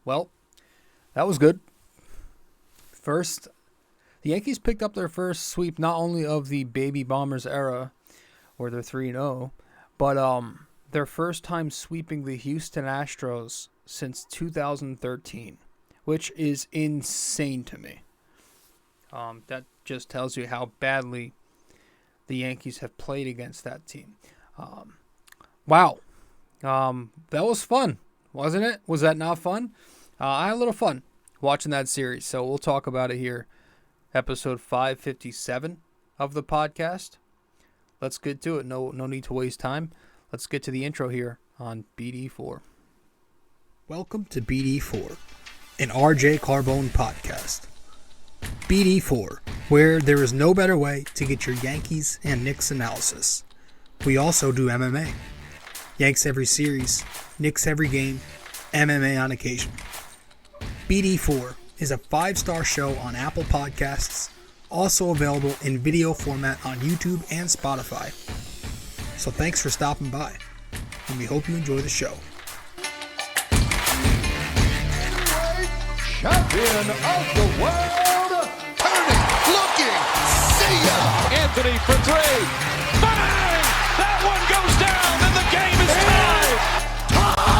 Well, that was good. First, the Yankees picked up their first sweep not only of the Baby Bombers era, where they're 3-0, but their first time sweeping the Houston Astros since 2013, which is insane to me. That just tells you how badly the Yankees have played against that team. Wow. That was fun, wasn't it? Was that not fun? I had a little fun watching that series, so we'll talk about it here. Episode 557 of the podcast. Let's get to it. No need to waste time. Let's get to the intro here on BD4. Welcome to BD4, an RJ Carbone podcast. BD4, where there is no better way to get your Yankees and Knicks analysis. We also do MMA. Yanks every series, Knicks every game, MMA on occasion. BD4 is a 5-star show on Apple Podcasts, also available in video format on YouTube and Spotify. So thanks for stopping by, and we hope you enjoy the show. Champion of the world, turning, looking, see ya! Anthony for three, bang! That one goes down, and the game is tied! Time!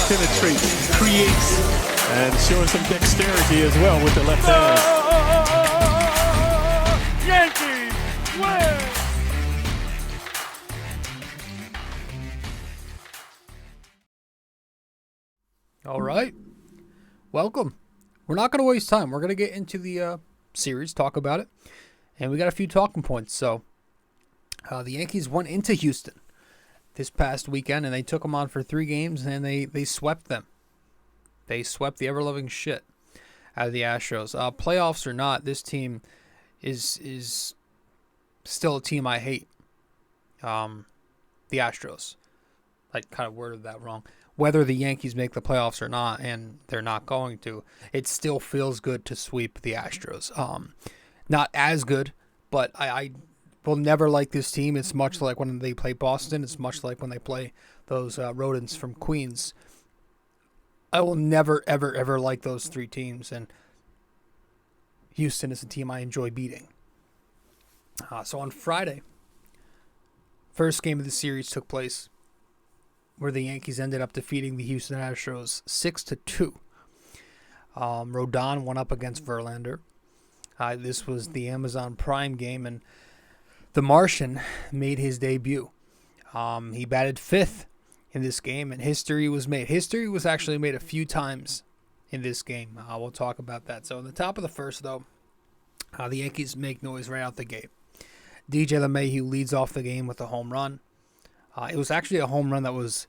Penetrates, creates, and showing some dexterity as well with the left hand. Yankees win! All right. Welcome. We're not going to waste time. We're going to get into the series, talk about it. And we got a few talking points. So, the Yankees went into Houston this past weekend, and they took them on for 3 games, and they swept them. They swept the ever-loving shit out of the Astros. Playoffs or not, this team is still a team I hate. The Astros. I kind of worded that wrong. Whether the Yankees make the playoffs or not, and they're not going to, it still feels good to sweep the Astros. Not as good, but I will never like this team. It's much like when they play Boston. It's much like when they play those Rodons from Queens. I will never, ever, ever like those 3 teams, and Houston is a team I enjoy beating. So on Friday, first game of the series took place, where the Yankees ended up defeating the Houston Astros 6-2. Rodon went up against Verlander. This was the Amazon Prime game, and the Martian made his debut. He batted 5th in this game, and history was made. History was actually made a few times in this game. We'll talk about that. So in the top of the first, though, the Yankees make noise right out the gate. DJ LeMahieu leads off the game with a home run. It was actually a home run that was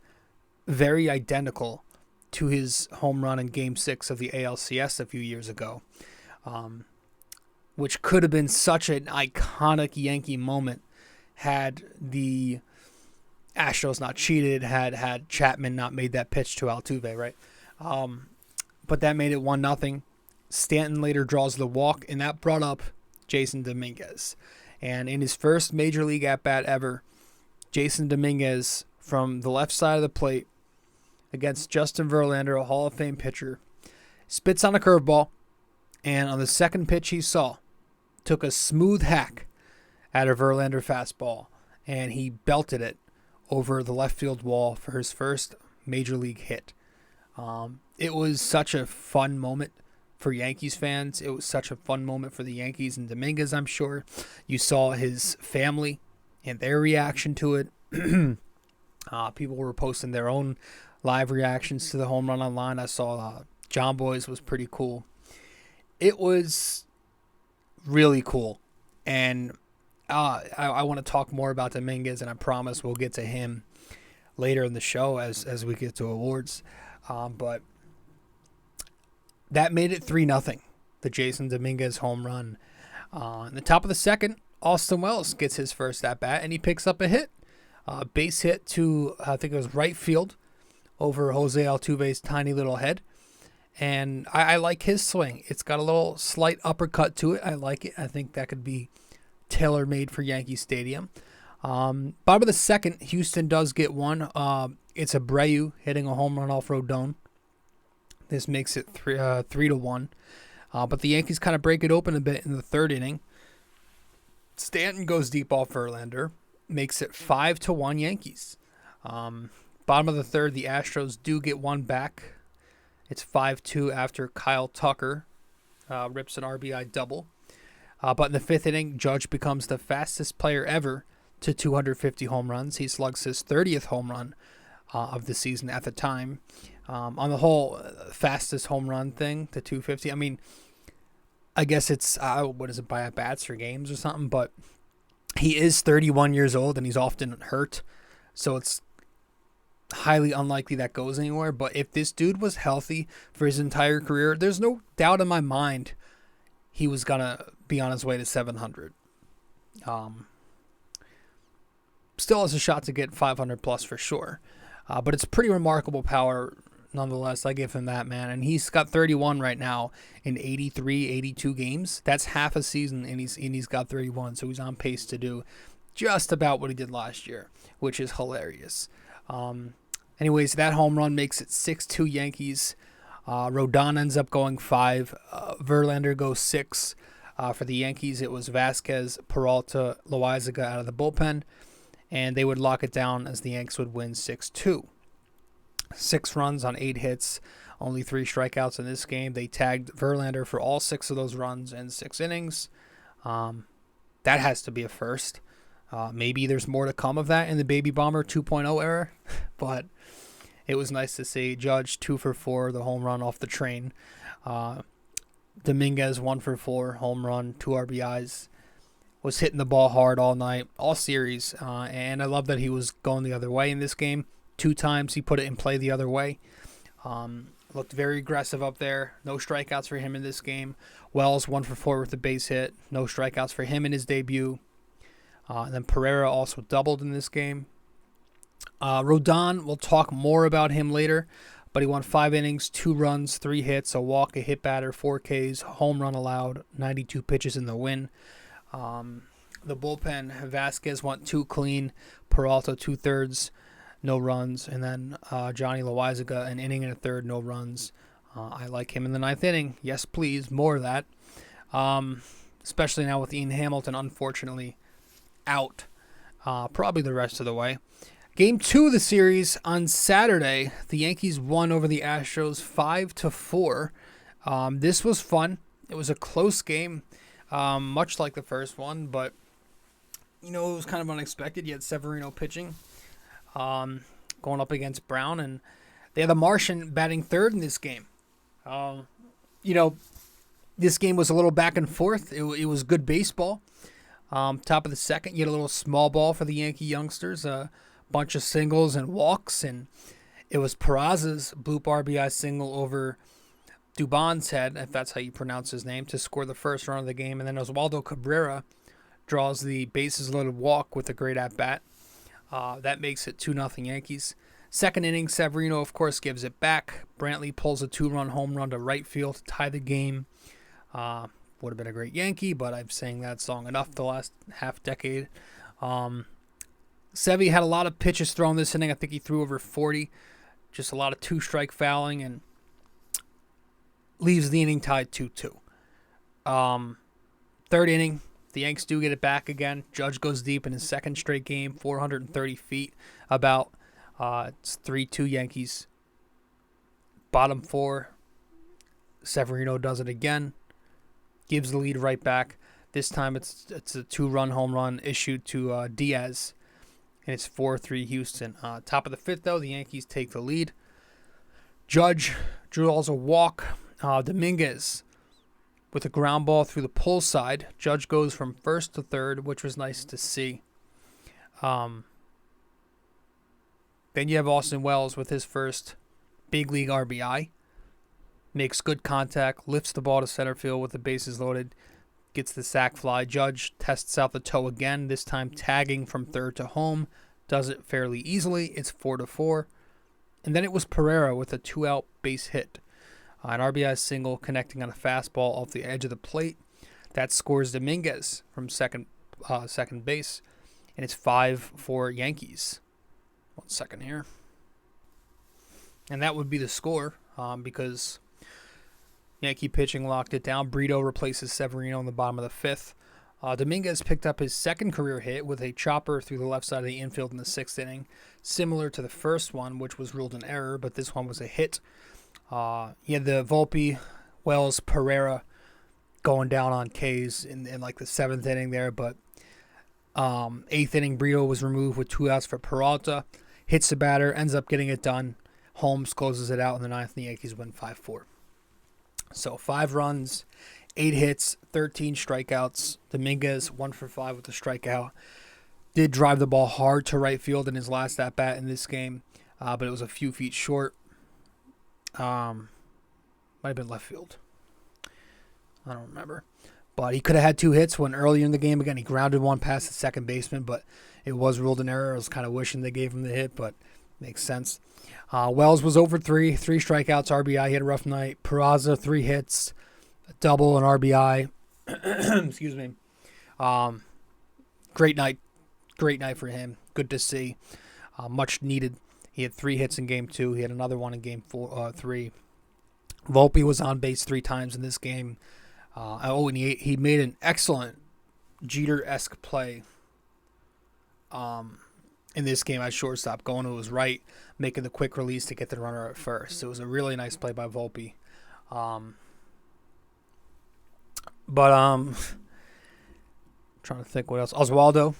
very identical to his home run in Game 6 of the ALCS a few years ago, which could have been such an iconic Yankee moment had the Astros not cheated, had Chapman not made that pitch to Altuve, right? But that made it 1-0. Stanton later draws the walk, and that brought up Jasson Dominguez. And in his first major league at-bat ever, Jasson Dominguez, from the left side of the plate against Justin Verlander, a Hall of Fame pitcher, spits on a curveball, and on the second pitch he saw, took a smooth hack at a Verlander fastball, and he belted it over the left field wall for his first major league hit. It was such a fun moment for Yankees fans. It was such a fun moment for the Yankees and Dominguez, I'm sure. You saw his family and their reaction to it. People were posting their own live reactions to the home run online. I saw John Boy's was pretty cool. It was really cool. And I want to talk more about Dominguez, and I promise we'll get to him later in the show as we get to awards. But that made it 3-0, the Jasson Dominguez home run. In the top of the second, Austin Wells gets his first at-bat, and he picks up a hit. Base hit to, I think it was right field, over Jose Altuve's tiny little head. And I like his swing. It's got a little slight uppercut to it. I like it. I think that could be tailor-made for Yankee Stadium. Bottom of the second, Houston does get one. It's Abreu hitting a home run off Rodon. This makes it 3-1. But the Yankees kind of break it open a bit in the third inning. Stanton goes deep off Verlander, makes it 5-1 Yankees. Bottom of the third, the Astros do get one back. It's 5-2 after Kyle Tucker rips an RBI double. But in the fifth inning, Judge becomes the fastest player ever to 250 home runs. He slugs his 30th home run of the season at the time. On the whole fastest home run thing to 250, I mean, I guess it's, what is it, by at-bats or games or something, but he is 31 years old and he's often hurt, so it's highly unlikely that goes anywhere. But if this dude was healthy for his entire career, there's no doubt in my mind he was going to be on his way to 700. Still has a shot to get 500 plus for sure. But it's pretty remarkable power nonetheless. I give him that, man. And he's got 31 right now in 83, 82 games. That's half a season, and he's got 31. So he's on pace to do just about what he did last year, which is hilarious. Anyways, that home run makes it 6-2 Yankees. Rodon ends up going 5. Verlander goes 6. For the Yankees, it was Vasquez, Peralta, Loaizaga out of the bullpen. And they would lock it down as the Yanks would win 6-2. 6 runs on 8 hits, only 3 strikeouts in this game. They tagged Verlander for all 6 of those runs in 6 innings. That has to be a first. Maybe there's more to come of that in the Baby Bomber 2.0 era, but it was nice to see. Judge 2 for 4, the home run off the train. Dominguez 1 for 4, home run, 2 RBIs. Was hitting the ball hard all night, all series, and I love that he was going the other way in this game. 2 times he put it in play the other way. Looked very aggressive up there. No strikeouts for him in this game. Wells 1 for 4 with a base hit. No strikeouts for him in his debut. And then Pereira also doubled in this game. Rodon, we'll talk more about him later, but he won 5 innings, 2 runs, 3 hits, a walk, a hit batter, 4 Ks, home run allowed, 92 pitches in the win. The bullpen, Vasquez went 2 clean, Peralta 2/3, no runs, and then Johnny Loaizaga an inning and a third, no runs. I like him in the 9th inning. Yes, please, more of that. Especially now with Ian Hamilton, unfortunately, out probably the rest of the way. Game 2 of the series on Saturday, the Yankees won over the Astros 5-4. This was fun. It was a close game. Much like the first one, but, it was kind of unexpected. You had Severino pitching, going up against Brown, and they had the Martian batting third in this game. This game was a little back and forth. It was good baseball. Top of the second, you had a little small ball for the Yankee youngsters, a bunch of singles and walks, and it was Peraza's bloop RBI single over Dubon's head, if that's how you pronounce his name, to score the first run of the game. And then Oswaldo Cabrera draws the bases-loaded walk with a great at-bat. That makes it 2-0 Yankees. Second inning, Severino, of course, gives it back. Brantley pulls a 2-run home run to right field to tie the game. Would have been a great Yankee, but I've sang that song enough the last half-decade. Sevy had a lot of pitches thrown this inning. I think he threw over 40. Just a lot of 2-strike fouling, and leaves the inning tied 2-2. Third inning, the Yanks do get it back again. Judge goes deep in his second straight game, 430 feet about. It's 3-2 Yankees. Bottom 4, Severino does it again. Gives the lead right back. This time it's a 2-run home run issued to Diaz. And it's 4-3 Houston. Top of the 5th, though, the Yankees take the lead. Judge draws a walk. Dominguez with a ground ball through the pull side. Judge goes from first to third, which was nice to see. Then you have Austin Wells with his first big league RBI. Makes good contact, lifts the ball to center field with the bases loaded, gets the sac fly. Judge tests out the toe again, this time tagging from third to home. Does it fairly easily. It's 4-4. And then it was Pereira with a 2-out base hit. An RBI single connecting on a fastball off the edge of the plate. That scores Dominguez from second base. And it's 5-4 Yankees. 1 second here. and that would be the score because Yankee pitching locked it down. Brito replaces Severino in the bottom of the fifth. Dominguez picked up his second career hit with a chopper through the left side of the infield in the sixth inning, similar to the first one, which was ruled an error, but this one was a hit. He had the Volpe, Wells, Pereira going down on K's in like the seventh inning there, but eighth inning, Brito was removed with 2 outs for Peralta. Hits the batter, ends up getting it done. Holmes closes it out in the ninth, and the Yankees win 5-4. So 5 runs, 8 hits, 13 strikeouts. Dominguez 1 for 5 with a strikeout. Did drive the ball hard to right field in his last at-bat in this game, but it was a few feet short. Might have been left field. I don't remember. But he could have had 2 hits when earlier in the game, again, he grounded one past the second baseman, but it was ruled an error. I was kind of wishing they gave him the hit, but makes sense. Wells was over 3 strikeouts, RBI. He had a rough night. Peraza, 3 hits, a double, an RBI. Excuse me. Great night for him. Good to see. Much needed. He had 3 hits in game 2. He had another one in game 3. Volpe was on base 3 times in this game. And he made an excellent Jeter-esque play in this game at shortstop, going to his right, making the quick release to get the runner at first. It was a really nice play by Volpe. Trying to think what else. Oswaldo,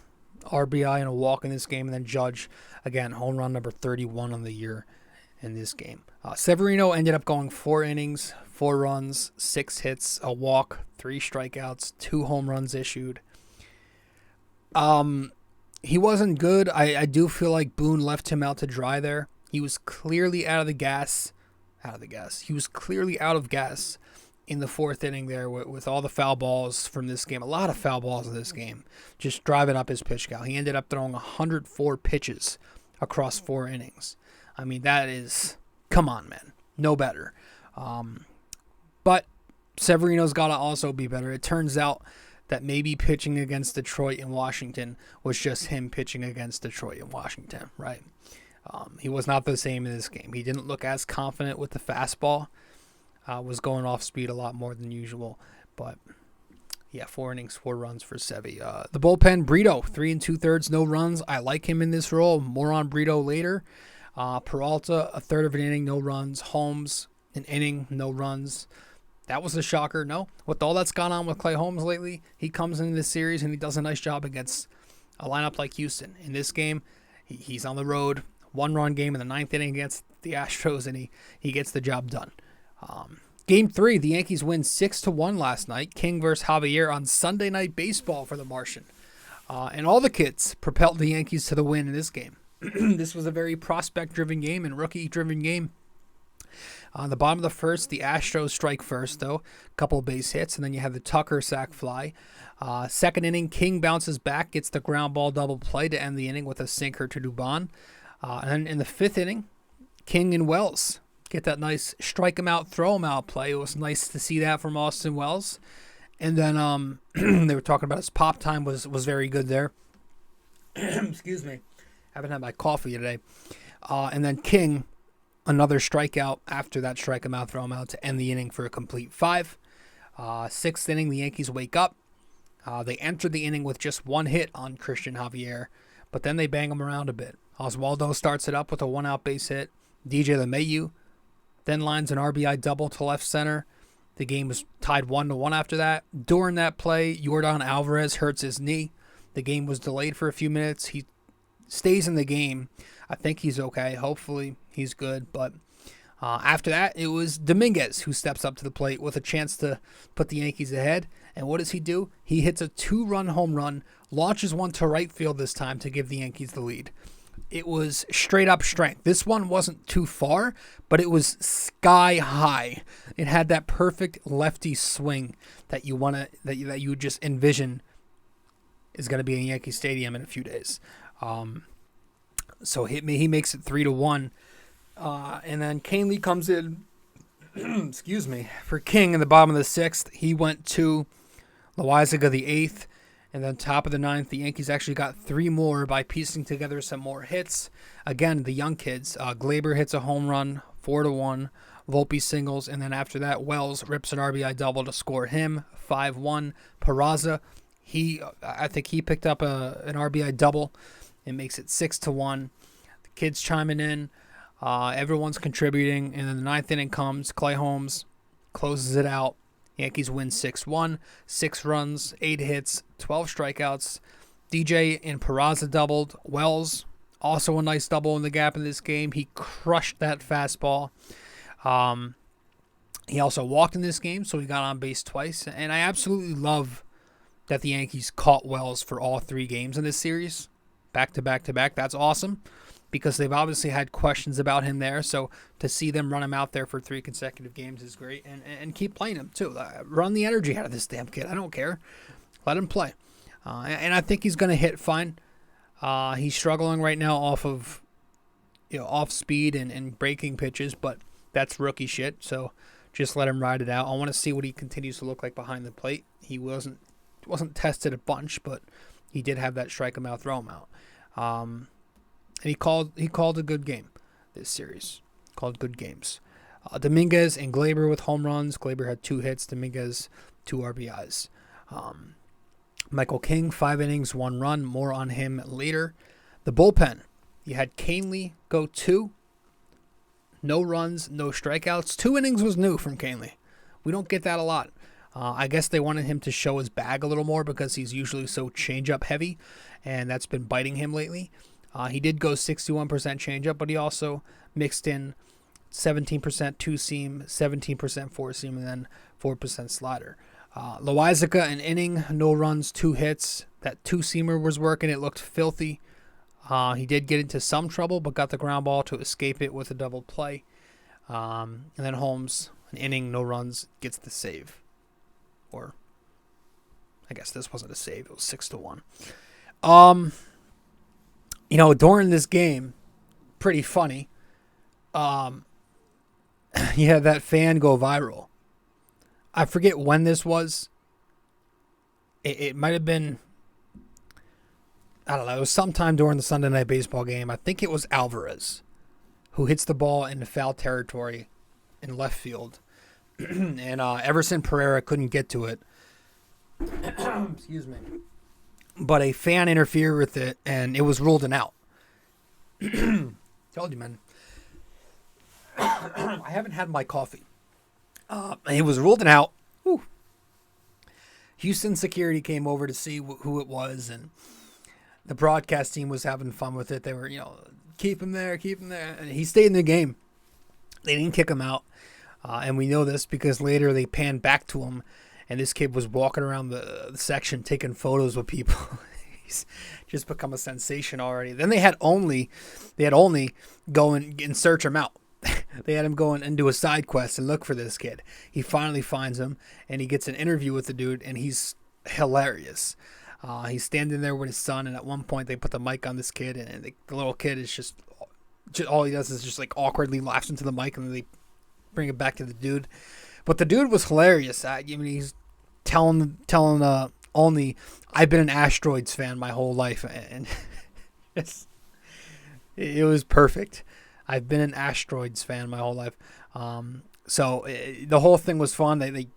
RBI and a walk in this game, and then Judge, again, home run number 31 on the year in this game. Severino ended up going 4 innings, 4 runs, 6 hits, a walk, 3 strikeouts, 2 home runs issued. He wasn't good. I do feel like Boone left him out to dry there. He was clearly out of gas. He was clearly out of gas in the 4th inning there with all the foul balls from this game. A lot of foul balls in this game, just driving up his pitch count. He ended up throwing 104 pitches across 4 innings. I mean, that is, come on, man. No better. But Severino's got to also be better. It turns out that maybe pitching against Detroit and Washington was just him pitching against Detroit and Washington, right? He was not the same in this game. He didn't look as confident with the fastball. Was going off speed a lot more than usual. But, yeah, 4 innings, 4 runs for Sevy. The bullpen, Brito, 3 2/3, no runs. I like him in this role. More on Brito later. Peralta, a third of an inning, no runs. Holmes, an inning, no runs. That was a shocker. No, with all that's gone on with Clay Holmes lately, he comes into this series and he does a nice job against a lineup like Houston. In this game, he's on the road, 1-run game in the 9th inning against the Astros, and he gets the job done. Game 3, the Yankees win 6-1 last night. King versus Javier on Sunday Night Baseball for the Martian. And all the kids propelled the Yankees to the win in this game. This was a very prospect-driven game and rookie-driven game. On the bottom of the first, the Astros strike first, though. A couple of base hits, and then you have the Tucker sac fly. Second inning, King bounces back, gets the ground ball double play to end the inning with a sinker to Dubon. And then in the 5th inning, King and Wells get that nice strike him out, throw him out play. It was nice to see that from Austin Wells. And then they were talking about his pop time was very good there. Excuse me. Haven't had my coffee today. And then King, another strikeout after that strike him out, throw him out to end the inning for a complete 5. 6th inning, the Yankees wake up. They entered the inning with just 1 hit on Christian Javier, but then they bang him around a bit. Oswaldo starts it up with a 1-out base hit. DJ LeMahieu then lines an RBI double to left center. The game was tied 1-1 after that. During that play, Yordan Alvarez hurts his knee. The game was delayed for a few minutes. He stays in the game. I think he's okay. Hopefully he's good. But after that, it was Dominguez who steps up to the plate with a chance to put the Yankees ahead. And what does he do? He hits a 2-run home run, launches one to right field this time to give the Yankees the lead. It was straight up strength. This one wasn't too far, but it was sky high. It had that perfect lefty swing that you want to that you just envision is going to be in Yankee Stadium in a few days. So he makes it 3-1, and then Canely comes in. Excuse me, for King in the bottom of the 6th. He went to Loizaga the 8th. And then top of the 9th, the Yankees actually got 3 more by piecing together some more hits. Again, the young kids. Glaber hits a home run 4-1. Volpe singles, and then after that, Wells rips an RBI double to score him 5-1. Peraza, I think he picked up an RBI double and makes it 6-1. The kids chiming in, everyone's contributing, and then the ninth inning comes. Clay Holmes closes it out. Yankees win 6-1, 6 runs, 8 hits, 12 strikeouts. DJ and Peraza doubled. Wells also a nice double in the gap in this game. He crushed that fastball. He also walked in this game, so he got on base twice. And I absolutely love that the Yankees caught Wells for all 3 games in this series, back to back to back. That's awesome because they've obviously had questions about him there. So to see them run him out there for 3 consecutive games is great, and keep playing him too. Run the energy out of this damn kid. I don't care. Let him play. And I think he's going to hit fine. He's struggling right now off of, off speed and breaking pitches, but that's rookie shit, so just let him ride it out. I want to see what he continues to look like behind the plate. He wasn't tested a bunch, but he did have that strike him out, throw him out. And he called a good game this series. Called good games. Dominguez and Glaber with home runs. Glaber had 2 hits. Dominguez 2 RBIs. Michael King 5 innings, 1 run. More on him later. The bullpen. You had Canely go 2. No runs, no strikeouts. 2 innings was new from Canely. We don't get that a lot. I guess they wanted him to show his bag a little more because he's usually so changeup heavy, and that's been biting him lately. He did go 61% changeup, but he also mixed in 17% two-seam, 17% four-seam, and then 4% slider. Loizaga, an inning, no runs, 2 hits. That two-seamer was working. It looked filthy. He did get into some trouble, but got the ground ball to escape it with a double play. And then Holmes, an inning, no runs, gets the save. Or, I guess this wasn't a save. It was 6-1. During this game, pretty funny. You had that fan go viral. I forget when this was. It might have been, I don't know, it was sometime during the Sunday Night Baseball game. I think it was Alvarez who hits the ball in the foul territory in left field. And Everson Pereira couldn't get to it. Excuse me. But a fan interfered with it, and it was ruled an out. Told you, man. I haven't had my coffee. It was ruled an out. Whew. Houston security came over to see who it was, and the broadcast team was having fun with it. They were, keep him there, keep him there. And he stayed in the game. They didn't kick him out. And we know this because later they panned back to him, and this kid was walking around the section taking photos with people. He's just become a sensation already. Then they had only go and search him out. They had him go and do a side quest and look for this kid. He finally finds him, and he gets an interview with the dude, and he's hilarious. He's standing there with his son, and at one point they put the mic on this kid, and the little kid is just all he does is just like awkwardly laughs into the mic, and then they bring it back to the dude. But the dude was hilarious. He's telling only I've been an Astroids fan my whole life, and it was perfect. I've been an Astroids fan my whole life. So the whole thing was fun. They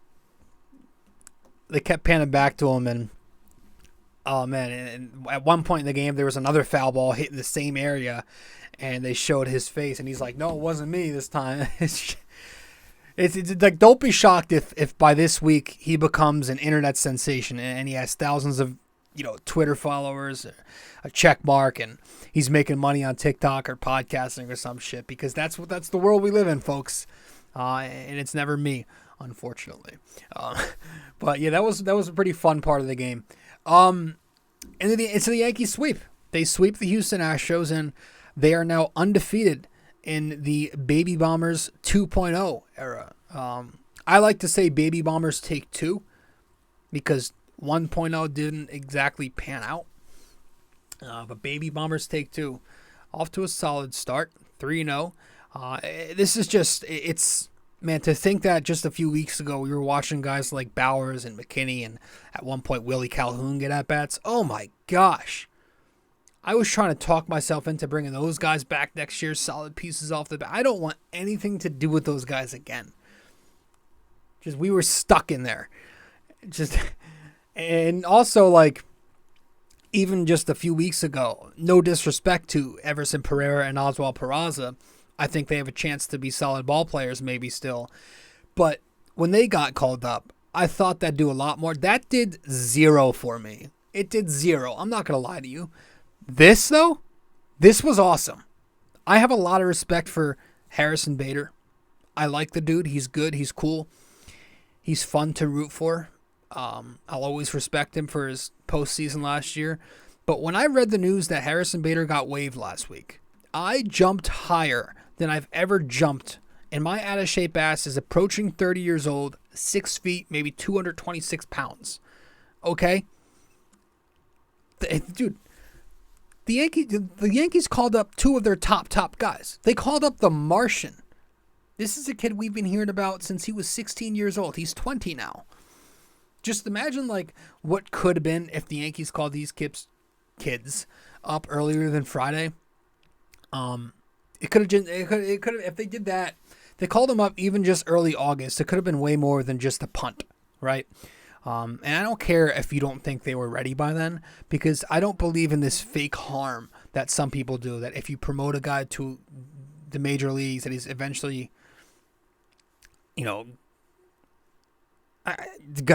kept panning back to him, and oh man! And at one point in the game, there was another foul ball hitting the same area, and they showed his face, and he's like, "No, it wasn't me this time." It's like, don't be shocked if by this week he becomes an internet sensation and he has thousands of Twitter followers, a check mark, and he's making money on TikTok or podcasting or some shit, because that's the world we live in, folks. And it's never me, unfortunately. But yeah, that was a pretty fun part of the game. And it's the Yankees sweep. They sweep the Houston Astros, and they are now undefeated in the Baby Bombers 2.0 era. I like to say Baby Bombers take 2 because 1.0 didn't exactly pan out. But Baby Bombers take 2. Off to a solid start, 3-0. This is just, man, to think that just a few weeks ago we were watching guys like Bowers and McKinney and at one point Willie Calhoun get at-bats. Oh my gosh. I was trying to talk myself into bringing those guys back next year, solid pieces off the bat. I don't want anything to do with those guys again. Just we were stuck in there. And also, like, even just a few weeks ago, no disrespect to Everson Pereira and Oswald Peraza, I think they have a chance to be solid ball players maybe still. But when they got called up, I thought that'd do a lot more. That did zero for me. It did zero. I'm not going to lie to you. This, though, this was awesome. I have a lot of respect for Harrison Bader. I like the dude. He's good. He's cool. He's fun to root for. I'll always respect him for his postseason last year. But when I read the news that Harrison Bader got waived last week, I jumped higher than I've ever jumped. And my out-of-shape ass is approaching 30 years old, 6 feet, maybe 226 pounds. Okay? Dude, the Yankees called up two of their top guys. They called up the Martian. This is a kid we've been hearing about since he was 16 years old. He's 20 now. Just imagine, like, what could have been if the Yankees called these kids up earlier than Friday. It could have, if they did that, they called them up even just early August. It could have been way more than just a punt, right? And I don't care if you don't think they were ready by then, because I don't believe in this fake harm that some people do, that if you promote a guy to the major leagues, that he's eventually, gonna,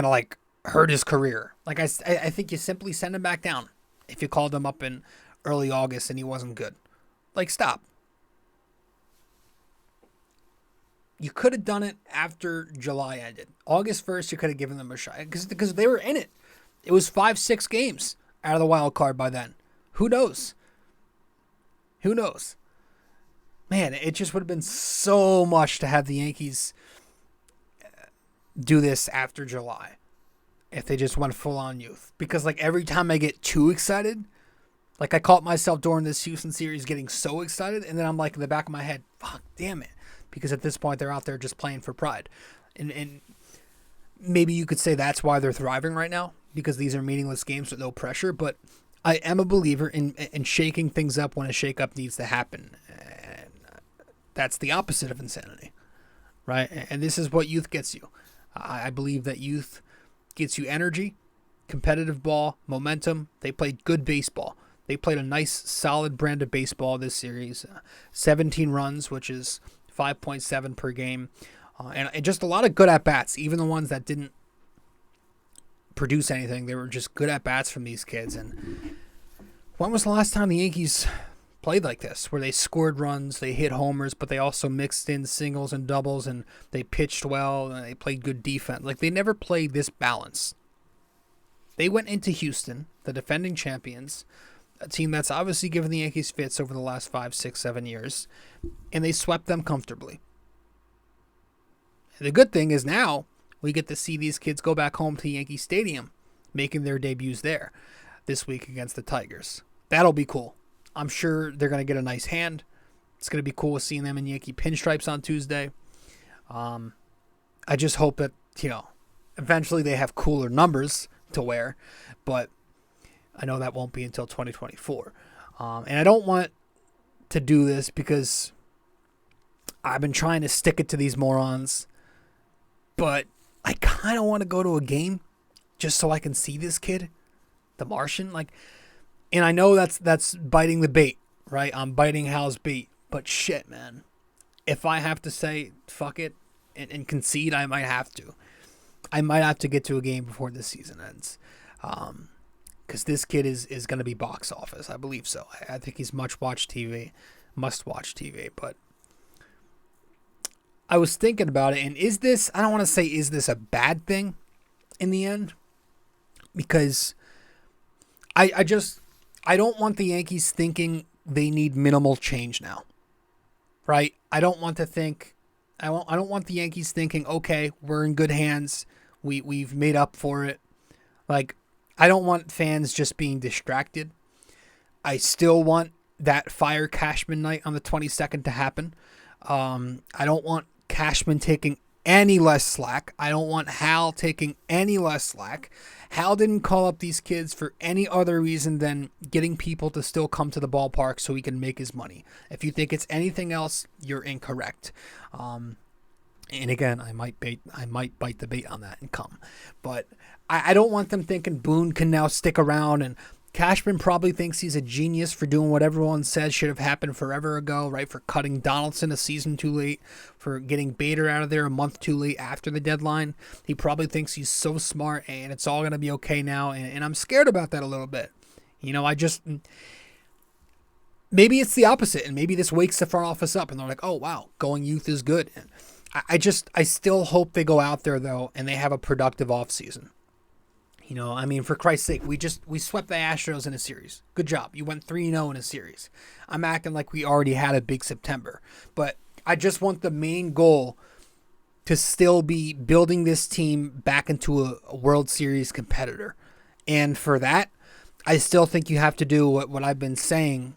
like, hurt his career. Like, I think you simply send him back down if you called him up in early August and he wasn't good. Like, stop. You could have done it after July ended. August 1st, you could have given them a shot because they were in it. It was 5-6 games out of the wild card by then. Who knows? Who knows? Man, it just would have been so much to have the Yankees do this after July if they just went full-on youth. Because, like, every time I get too excited, like, I caught myself during this Houston series getting so excited, and then I'm like in the back of my head, fuck, damn it. Because at this point, they're out there just playing for pride. And maybe you could say that's why they're thriving right now, because these are meaningless games with no pressure. But I am a believer in shaking things up when a shakeup needs to happen. And that's the opposite of insanity, right? And this is what youth gets you. I believe that youth gets you energy, competitive ball, momentum. They played good baseball. They played a nice, solid brand of baseball this series. 17 runs, which is 5.7 per game. And just a lot of good at-bats, even the ones that didn't produce anything. They were just good at-bats from these kids. And when was the last time the Yankees played like this, where they scored runs, they hit homers, but they also mixed in singles and doubles, and they pitched well, and they played good defense? Like, they never played this balance. They went into Houston, the defending champions, a team that's obviously given the Yankees fits over the last 5, 6, 7 years, and they swept them comfortably. And the good thing is now we get to see these kids go back home to Yankee Stadium, making their debuts there this week against the Tigers. That'll be cool. I'm sure they're going to get a nice hand. It's going to be cool seeing them in Yankee pinstripes on Tuesday. I just hope that, eventually they have cooler numbers to wear, but I know that won't be until 2024. And I don't want to do this because I've been trying to stick it to these morons, but I kind of want to go to a game just so I can see this kid, the Martian. And I know that's biting the bait, right? I'm biting Hal's bait, but shit, man. If I have to say fuck it and concede, I might have to. I might have to get to a game before this season ends. Because this kid is going to be box office. I believe so. I think he's must-watch TV. But I was thinking about it, and I don't want to say is this a bad thing in the end? Because I don't want the Yankees thinking they need minimal change now. Right? I don't want the Yankees thinking, okay, we're in good hands. We've made up for it. Like, I don't want fans just being distracted. I still want that Fire Cashman night on the 22nd to happen. I don't want Cashman taking any less slack. I don't want Hal taking any less slack. Hal didn't call up these kids for any other reason than getting people to still come to the ballpark so he can make his money. If you think it's anything else, you're incorrect. And again, I might bite the bait on that and come. But I don't want them thinking Boone can now stick around, and Cashman probably thinks he's a genius for doing what everyone says should have happened forever ago, right? For cutting Donaldson a season too late, for getting Bader out of there a month too late after the deadline. He probably thinks he's so smart and it's all going to be okay now. And I'm scared about that a little bit. Maybe it's the opposite, and maybe this wakes the front office up and they're like, oh, wow, going youth is good. And I still hope they go out there, though, and they have a productive offseason. For Christ's sake, we swept the Astros in a series. Good job. You went 3-0 in a series. I'm acting like we already had a big September. But I just want the main goal to still be building this team back into a World Series competitor. And for that, I still think you have to do what I've been saying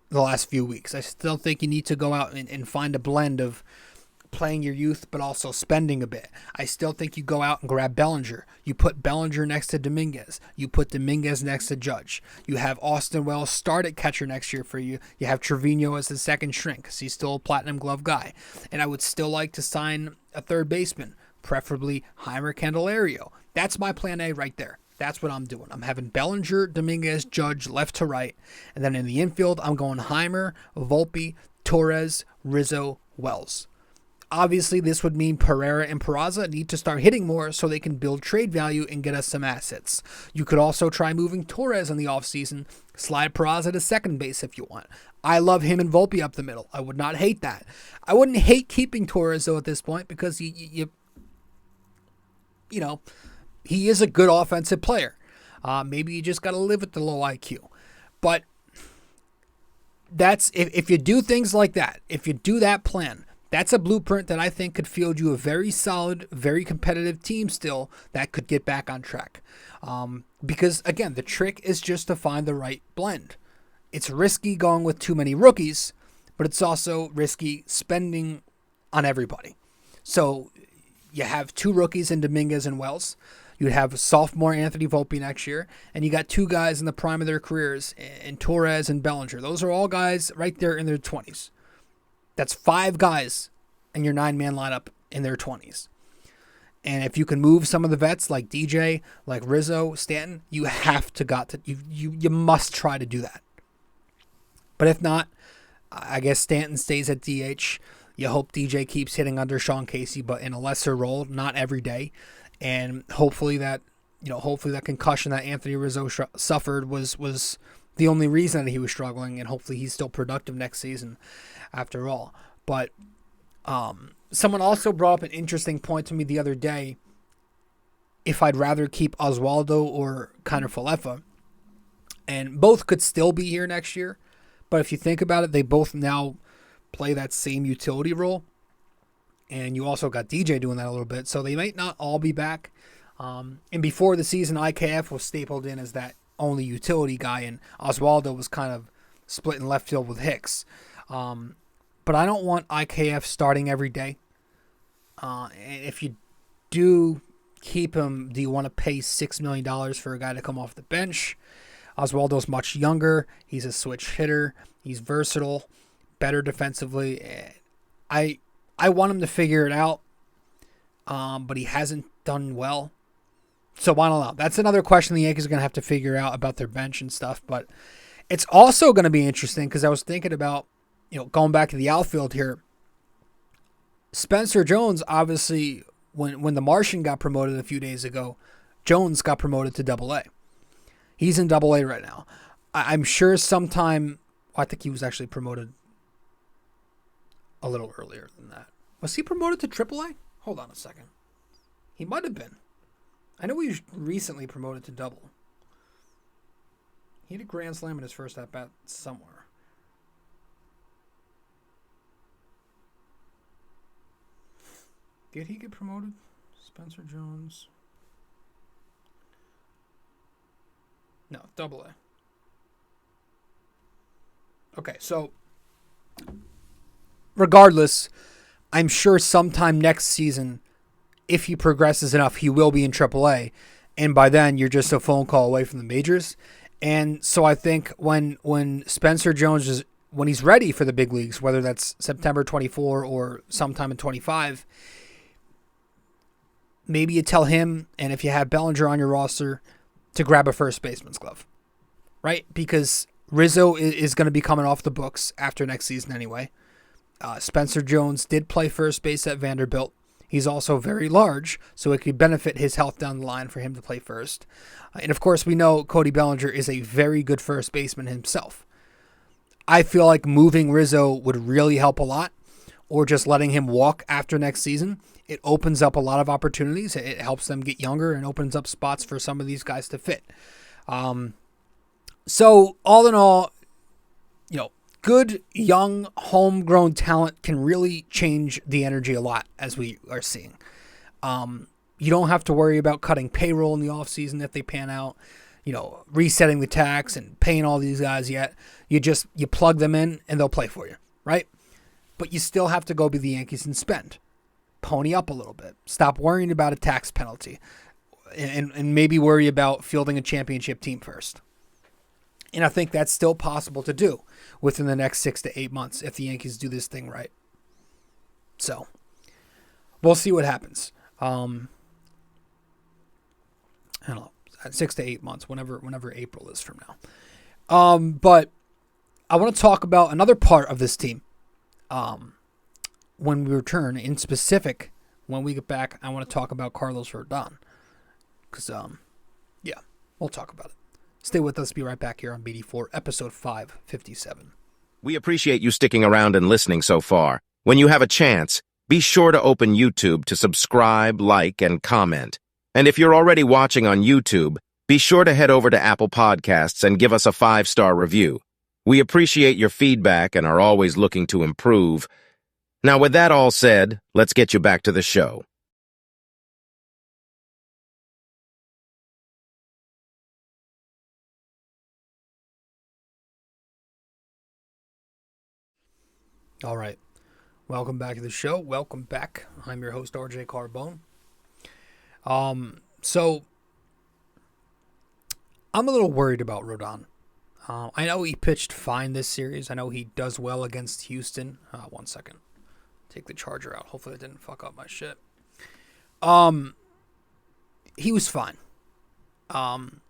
the last few weeks. I still think you need to go out and find a blend of playing your youth, but also spending a bit. I still think you go out and grab Bellinger. You put Bellinger next to Dominguez. You put Dominguez next to Judge. You have Austin Wells start at catcher next year for you. You have Trevino as the second shrink because he's still a platinum glove guy. And I would still like to sign a third baseman, preferably Heimer Candelario. That's my plan A right there. That's what I'm doing. I'm having Bellinger, Dominguez, Judge left to right. And then in the infield, I'm going Heimer, Volpe, Torres, Rizzo, Wells. Obviously, this would mean Pereira and Peraza need to start hitting more so they can build trade value and get us some assets. You could also try moving Torres in the offseason, slide Peraza to second base if you want. I love him and Volpe up the middle. I would not hate that. I wouldn't hate keeping Torres, though, at this point because he is a good offensive player. Maybe you just got to live with the low IQ. But that's if you do things like that, if you do that plan, that's a blueprint that I think could field you a very solid, very competitive team still that could get back on track. Because, again, the trick is just to find the right blend. It's risky going with too many rookies, but it's also risky spending on everybody. So you have two rookies in Dominguez and Wells. You'd have sophomore Anthony Volpe next year, and you got two guys in the prime of their careers in Torres and Bellinger. Those are all guys right there in their 20s. That's 5 guys in your 9-man lineup in their 20s. And if you can move some of the vets like DJ, like Rizzo, Stanton, you have to you must try to do that. But if not, I guess Stanton stays at DH. You hope DJ keeps hitting under Sean Casey, but in a lesser role, not every day. And hopefully that concussion that Anthony Rizzo suffered was the only reason that he was struggling, and hopefully he's still productive next season after all. But someone also brought up an interesting point to me the other day, if I'd rather keep Oswaldo or Kiner Falefa. And both could still be here next year, but if you think about it, they both now play that same utility role. And you also got DJ doing that a little bit, so they might not all be back. And before the season, IKF was stapled in as that only utility guy, and Oswaldo was kind of split in left field with Hicks. But I don't want IKF starting every day. And if you do keep him, do you want to pay $6 million for a guy to come off the bench? Oswaldo's much younger. He's a switch hitter. He's versatile, better defensively. I want him to figure it out, but he hasn't done well. So I don't know. That's another question the Yankees are going to have to figure out about their bench and stuff. But it's also going to be interesting because I was thinking about, going back to the outfield here. Spencer Jones, obviously, when the Martian got promoted a few days ago, Jones got promoted to Double-A. He's in Double-A right now. I'm sure sometime, I think he was actually promoted a little earlier than that. Was he promoted to Triple-A? Hold on a second. He might have been. I know he was recently promoted to Double. He had a grand slam in his first at-bat somewhere. Did he get promoted? Spencer Jones. No, Double-A. Okay, so regardless, I'm sure sometime next season, if he progresses enough, he will be in AAA. And by then, you're just a phone call away from the majors. And so I think when Spencer Jones when he's ready for the big leagues, whether that's September 24 or sometime in 25, maybe you tell him, and if you have Bellinger on your roster, to grab a first baseman's glove, right? Because Rizzo is going to be coming off the books after next season anyway. Spencer Jones did play first base at Vanderbilt. He's also very large, so it could benefit his health down the line for him to play first. And of course, we know Cody Bellinger is a very good first baseman himself. I feel like moving Rizzo would really help a lot, or just letting him walk after next season. It opens up a lot of opportunities. It helps them get younger and opens up spots for some of these guys to fit. So all in all, good, young, homegrown talent can really change the energy a lot, as we are seeing. You don't have to worry about cutting payroll in the offseason if they pan out, resetting the tax and paying all these guys yet. You plug them in and they'll play for you, right? But you still have to go be the Yankees and spend. Pony up a little bit. Stop worrying about a tax penalty. And maybe worry about fielding a championship team first. And I think that's still possible to do within the next 6 to 8 months if the Yankees do this thing right. So, we'll see what happens. I don't know, 6 to 8 months, whenever April is from now. But I want to talk about another part of this team. When we return, in specific, when we get back, I want to talk about Carlos Rodon. Because, we'll talk about it. Stay with us. Be right back here on BD4, episode 557. We appreciate you sticking around and listening so far. When you have a chance, be sure to open YouTube to subscribe, like, and comment. And if you're already watching on YouTube, be sure to head over to Apple Podcasts and give us a 5-star review. We appreciate your feedback and are always looking to improve. Now, with that all said, let's get you back to the show. All right. Welcome back to the show. Welcome back. I'm your host, RJ Carbone. So I'm a little worried about Rodon. I know he pitched fine this series. I know he does well against Houston. 1 second. Take the charger out. Hopefully it didn't fuck up my shit. He was fine. I'm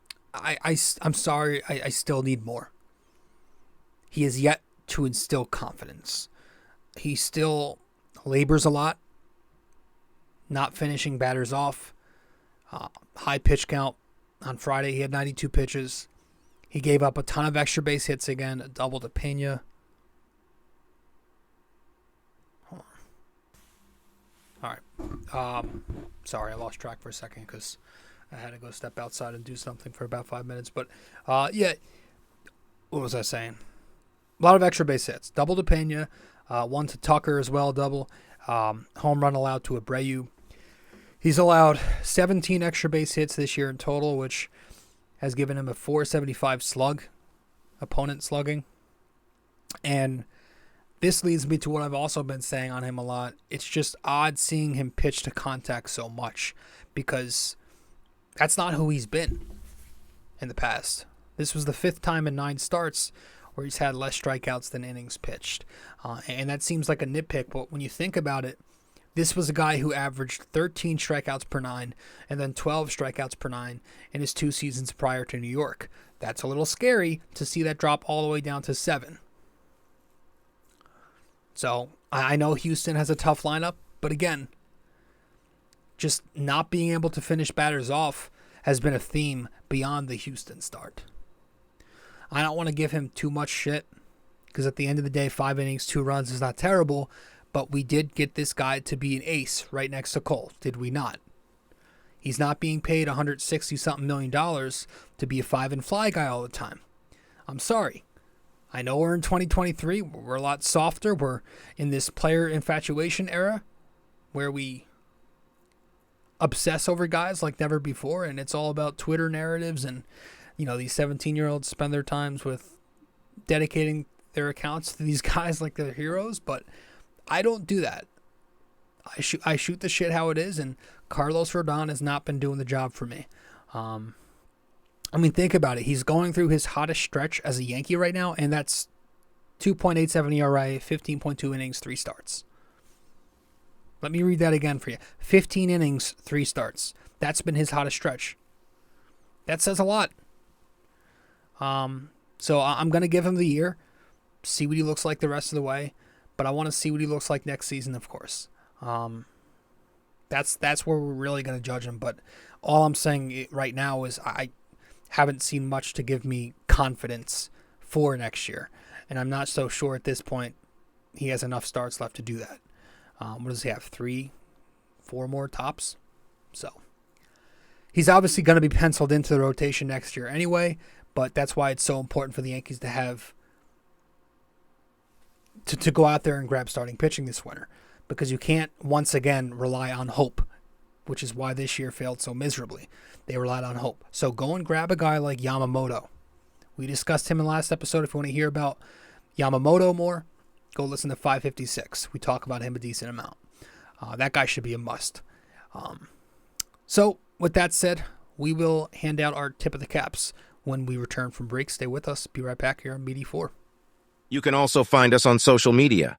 sorry. I still need more. He has yet to instill confidence. He still labors a lot. Not finishing batters off. High pitch count. On Friday, he had 92 pitches. He gave up a ton of extra base hits again. A double to Pena. Hold on. All right. Sorry, I lost track for a second because I had to go step outside and do something for about 5 minutes. But, what was I saying? A lot of extra base hits. Double to Pena. One to Tucker as well, double. Home run allowed to Abreu. He's allowed 17 extra base hits this year in total, which has given him a .475 slug, opponent slugging. And this leads me to what I've also been saying on him a lot. It's just odd seeing him pitch to contact so much because that's not who he's been in the past. This was the 5th time in 9 starts where he's had less strikeouts than innings pitched. And that seems like a nitpick, but when you think about it, this was a guy who averaged 13 strikeouts per 9 and then 12 strikeouts per 9 in his 2 seasons prior to New York. That's a little scary to see that drop all the way down to 7. So I know Houston has a tough lineup, but again, just not being able to finish batters off has been a theme beyond the Houston start. I don't want to give him too much shit because at the end of the day, 5 innings, 2 runs is not terrible, but we did get this guy to be an ace right next to Cole, did we not? He's not being paid $160-something million to be a 5-and-fly guy all the time. I'm sorry. I know we're in 2023. We're a lot softer. We're in this player infatuation era where we obsess over guys like never before, and it's all about Twitter narratives, and these 17-year-olds spend their times with dedicating their accounts to these guys like they're heroes, but I don't do that. I shoot the shit how it is, and Carlos Rodon has not been doing the job for me. I mean, think about it. He's going through his hottest stretch as a Yankee right now, and that's 2.87 ERA, 15.2 innings, 3 starts. Let me read that again for you. 15 innings, 3 starts. That's been his hottest stretch. That says a lot. So I'm going to give him the year, see what he looks like the rest of the way, but I want to see what he looks like next season, of course. That's where we're really going to judge him, but all I'm saying right now is I haven't seen much to give me confidence for next year, and I'm not so sure at this point he has enough starts left to do that. What does he have? 3, 4 more tops? So he's obviously going to be penciled into the rotation next year anyway, but that's why it's so important for the Yankees to have to go out there and grab starting pitching this winter, because you can't once again rely on hope, which is why this year failed so miserably. They relied on hope. So go and grab a guy like Yamamoto. We discussed him in the last episode. If you want to hear about Yamamoto more, go listen to 556. We talk about him a decent amount. That guy should be a must. So with that said, we will hand out our tip of the caps when we return from break. Stay with us. Be right back here on BD4. You can also find us on social media.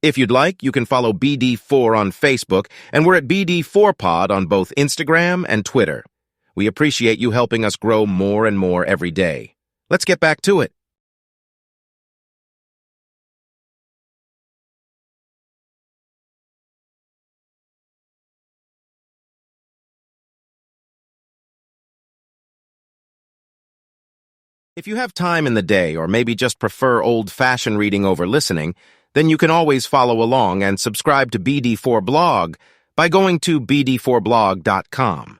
If you'd like, you can follow BD4 on Facebook, and we're at BD4Pod on both Instagram and Twitter. We appreciate you helping us grow more and more every day. Let's get back to it. If you have time in the day, or maybe just prefer old-fashioned reading over listening, then you can always follow along and subscribe to BD4 Blog by going to BD4blog.com.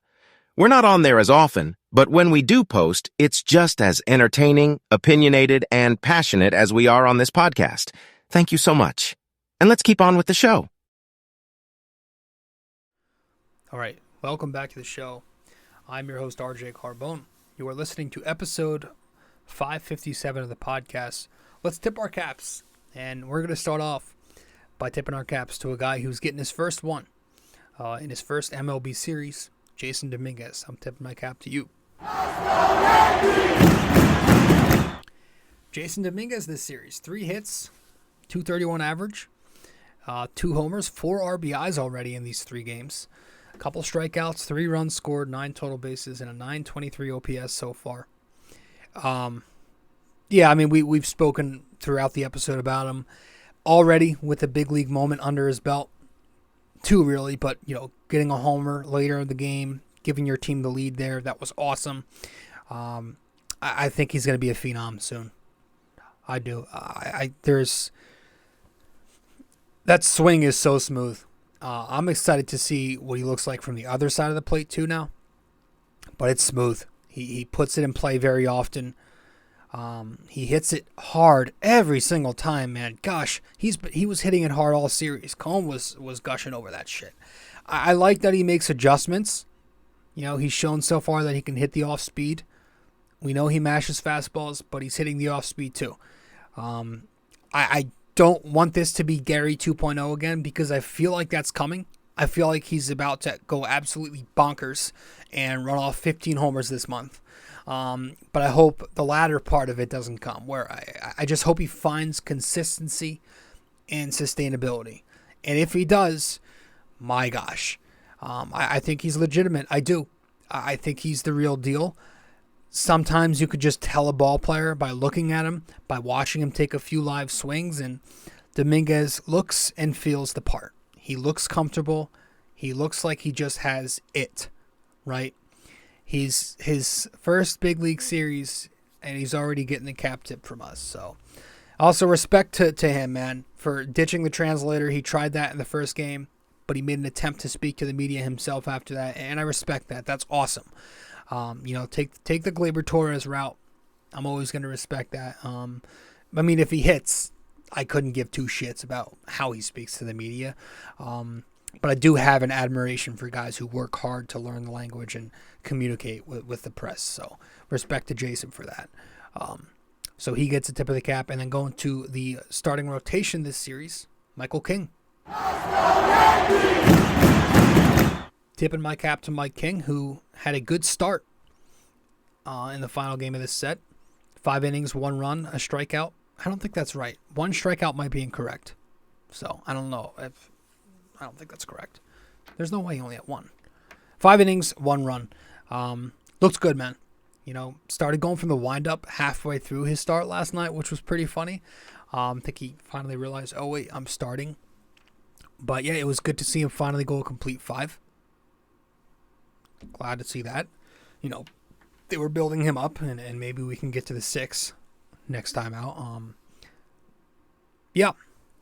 We're not on there as often, but when we do post, it's just as entertaining, opinionated, and passionate as we are on this podcast. Thank you so much. And let's keep on with the show. All right, welcome back to the show. I'm your host, RJ Carbone. You are listening to episode 557 of the podcast. Let's tip our caps. And we're going to start off by tipping our caps to a guy who's getting his first one in his first MLB series, Jasson Dominguez. I'm tipping my cap to you. Jasson Dominguez this series, 3 hits, 231 average, 2 homers, 4 RBIs already in these 3 games. A couple strikeouts, 3 runs scored, 9 total bases, and a 923 OPS so far. Yeah, I mean, we've spoken throughout the episode about him already with a big league moment under his belt. 2 really, but, you know, getting a homer later in the game, giving your team the lead there, that was awesome. I think he's going to be a phenom soon. I do. That swing is so smooth. I'm excited to see what he looks like from the other side of the plate too now, but it's smooth. He puts it in play very often. He hits it hard every single time, man. Gosh, he was hitting it hard all series. Holmes was gushing over that shit. I like that he makes adjustments. You know, he's shown so far that he can hit the off speed. We know he mashes fastballs, but he's hitting the off speed too. I don't want this to be Gary 2.0 again, because I feel like that's coming. I feel like he's about to go absolutely bonkers and run off 15 homers this month. But I hope the latter part of it doesn't come, where I just hope he finds consistency and sustainability. And if he does, my gosh, I think he's legitimate. I do. I think he's the real deal. Sometimes you could just tell a ball player by looking at him, by watching him take a few live swings, and Dominguez looks and feels the part. He looks comfortable. He looks like he just has it, right? He's his first big league series, and he's already getting the cap tip from us. So, also respect to him, man, for ditching the translator. He tried that in the first game, but he made an attempt to speak to the media himself after that, and I respect that. That's awesome. You know, take the Gleyber Torres route. I'm always going to respect that. I mean, if he hits, I couldn't give 2 shits about how he speaks to the media. But I do have an admiration for guys who work hard to learn the language and communicate with the press. So respect to Jasson for that. So he gets a tip of the cap. And then going to the starting rotation this series, Michael King. Tipping my cap to Mike King, who had a good start in the final game of this set. 5 innings, 1 run, a strikeout. I don't think that's right. 1 strikeout might be incorrect. So, I don't know. I don't think that's correct. There's no way he only had 1. 5 innings, 1 run. Looks good, man. Started going from the windup halfway through his start last night, which was pretty funny. I think he finally realized, oh, wait, I'm starting. But, yeah, it was good to see him finally go a complete 5. Glad to see that. They were building him up, and maybe we can get to the 6 next time out. Yeah,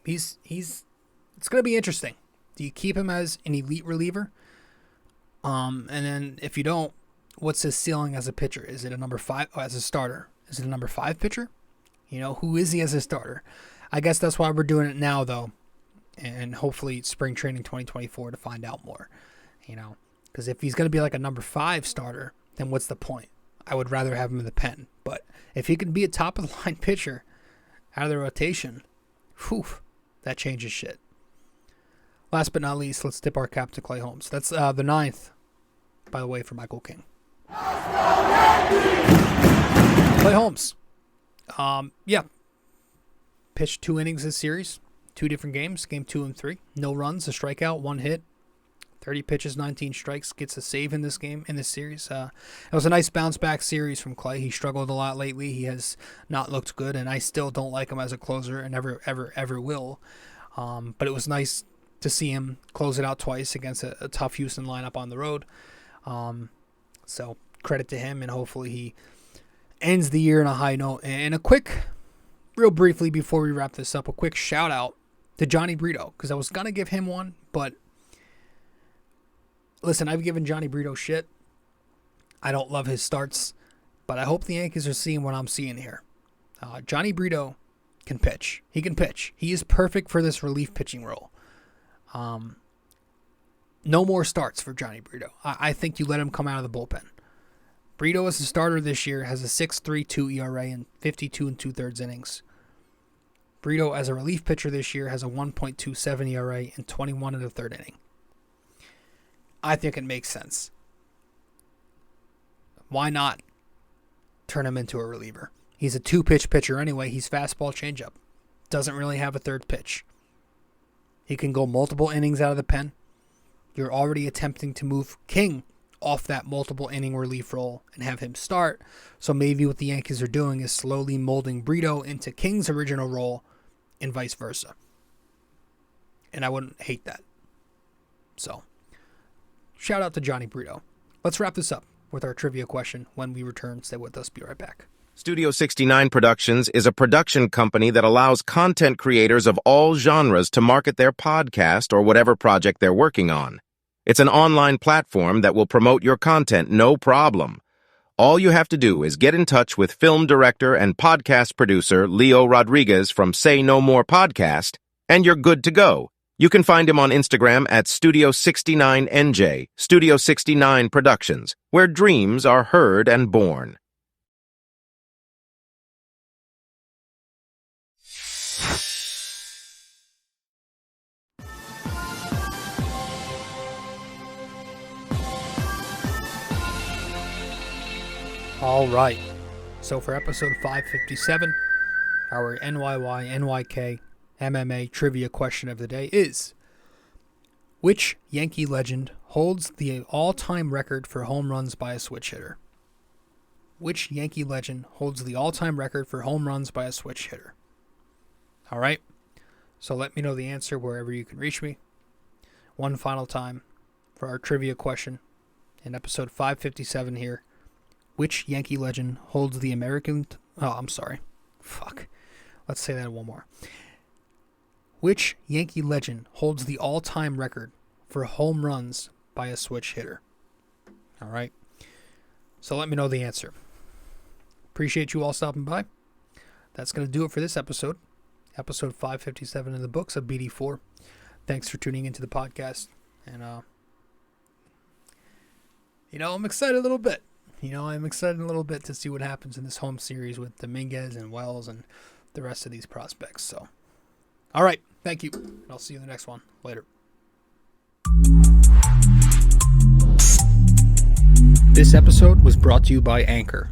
it's going to be interesting. Do you keep him as an elite reliever? And then if you don't, what's his ceiling as a pitcher? Is it a number 5 as a starter? Is it a number 5 pitcher? Who is he as a starter? I guess that's why we're doing it now, though, and hopefully spring training 2024 to find out more. Because if he's going to be like a number 5 starter, then what's the point? I would rather have him in the pen. But if he can be a top-of-the-line pitcher out of the rotation, whew, that changes shit. Last but not least, let's tip our cap to Clay Holmes. That's the 9th, by the way, for Michael King. Clay Holmes. Pitched 2 innings this series. 2 different games. Game 2 and 3. No runs, a strikeout, 1 hit. 30 pitches, 19 strikes, gets a save in this series. It was a nice bounce-back series from Clay. He struggled a lot lately. He has not looked good, and I still don't like him as a closer and never, ever, ever will. But it was nice to see him close it out twice against a tough Houston lineup on the road. So credit to him, and hopefully he ends the year on a high note. And real briefly before we wrap this up, a quick shout-out to Johnny Brito, because I was going to give him one, but listen, I've given Johnny Brito shit. I don't love his starts, but I hope the Yankees are seeing what I'm seeing here. Johnny Brito can pitch. He can pitch. He is perfect for this relief pitching role. No more starts for Johnny Brito. I think you let him come out of the bullpen. Brito as a starter this year has a 6.32 ERA in 52 2/3 innings. Brito as a relief pitcher this year has a 1.27 ERA in 21 1/3 inning. I think it makes sense. Why not turn him into a reliever? He's a 2-pitch pitcher anyway. He's fastball changeup. Doesn't really have a third pitch. He can go multiple innings out of the pen. You're already attempting to move King off that multiple inning relief role and have him start. So maybe what the Yankees are doing is slowly molding Brito into King's original role and vice versa. And I wouldn't hate that. So, shout out to Johnny Brito. Let's wrap this up with our trivia question when we return. Stay with us. Be right back. Studio 69 Productions is a production company that allows content creators of all genres to market their podcast or whatever project they're working on. It's an online platform that will promote your content, no problem. All you have to do is get in touch with film director and podcast producer Leo Rodriguez from Say No More Podcast, and you're good to go. You can find him on Instagram at Studio 69NJ, Studio 69 Productions, where dreams are heard and born. All right. So for episode 557, our NYY-NYK-MMA trivia question of the day is, which Yankee legend holds the all-time record for home runs by a switch hitter? Which Yankee legend holds the all-time record for home runs by a switch hitter? All right. So let me know the answer wherever you can reach me. One final time for our trivia question in episode 557 here. Which Yankee legend holds the American... Let's say that one more. Which Yankee legend holds the all-time record for home runs by a switch hitter? All right. So let me know the answer. Appreciate you all stopping by. That's going to do it for this episode. Episode 557 in the books of BD4. Thanks for tuning into the podcast. And, I'm excited a little bit. I'm excited a little bit to see what happens in this home series with Dominguez and Wells and the rest of these prospects. So, all right. Thank you. And I'll see you in the next one. Later. This episode was brought to you by Anchor.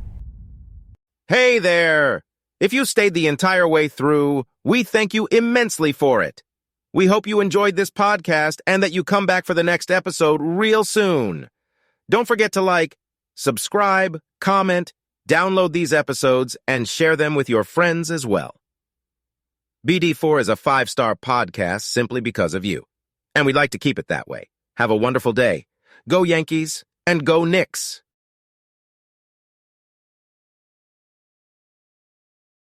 Hey there! If you stayed the entire way through, we thank you immensely for it. We hope you enjoyed this podcast and that you come back for the next episode real soon. Don't forget to like, subscribe, comment, download these episodes, and share them with your friends as well. BD4 is a 5-star podcast simply because of you, and we'd like to keep it that way. Have a wonderful day. Go Yankees and go Knicks!